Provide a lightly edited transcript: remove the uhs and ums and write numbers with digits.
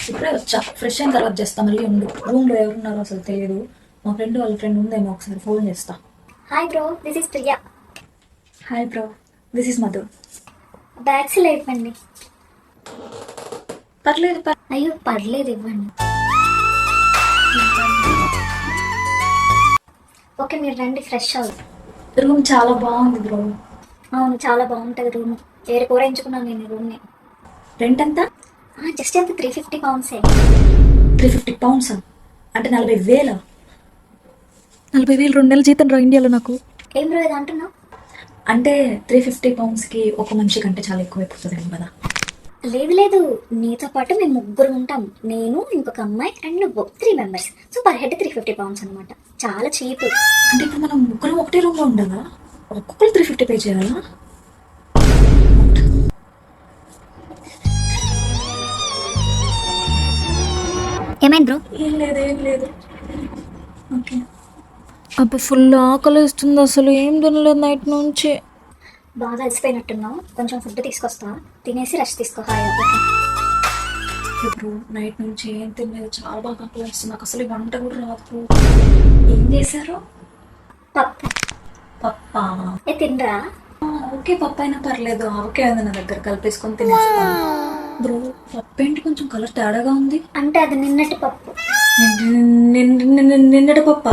ఇప్పుడే వచ్చా, ఫ్రెష్ అయిన తర్వాత చేస్తా. మళ్ళీ ఉండు, రూమ్లో ఎవరున్నారో అసలు తెలియదు. మా ఫ్రెండ్ వాళ్ళ ఫ్రెండ్ ఉందేమో, ఒకసారి ఫోన్ చేస్తా. Hi bro, this is Priya. Hi bro, this is Madhu. Bags ఇవ్వండి. పర్లేదు అయ్యో పర్లేదు, ఇవ్వండి. ఓకే మీరు రండి, ఫ్రెష్ అవ్వండి. రూమ్ చాలా బాగుంది బ్రో. అవును చాలా బాగుంటుంది రూమ్. వేరే కూర ఎంచుకున్నాను నేను ఈ రూమ్ని. రెంట్ ఎంత? జస్ట్ ఎంత 350 pounds. 350 pounds అంటే 40,000. 40,000 2 నెలల జీతం రా ఇండియాలో నాకు. ఏం బ్రో ఇది అంటున్నావు? అంటే 350 poundsకి ఒక మనిషి కంటే చాలా ఎక్కువైపోతుంది కదా. లేదు లేదు, నీతో పాటు మేము ముగ్గురు ఉంటాం. నేను, ఇంకొక అమ్మాయి అండ్ నువ్వు, 3 members. So per head 350 pounds అనమాట. చాలా చీప్. అంటే ఇప్పుడు మనం ముగ్గురం ఒకటే రూమ్లో ఉండాలా? ఒక్కొక్కరు 350 పే చేయాలా? ఏమైంది బ్రో? ఏం లేదు. ఓకే. అబ్బా ఫుల్ ఆకలి వేస్తుంది, అసలు ఏం తినలేదు నైట్ నుంచి. బాగా అలసిపోయినట్టున్నావు, కొంచెం ఫుడ్ తీసుకొస్తా, తినేసి రెస్ట్ తీసుకో హాయిగా. ఇప్పుడు నైట్ నుంచి ఏం తినలేదు, చాలా బాగా ఆకలి వేస్తుంది. నాకు అసలు వంట కూడా రాదు. ఏం చేశారు? పప్పు. పప్పా? తినరా? ఓకే, పప్పు అయినా పర్లేదు. ఓకే, అది నా దగ్గర కలిపేసుకొని తినేస్తాను. బ్రో పప్పు ఏంటి కొంచెం కలర్ తేడాగా ఉంది? అంటే అది నిన్నటి పప్పు. నిన్నటి పప్ప?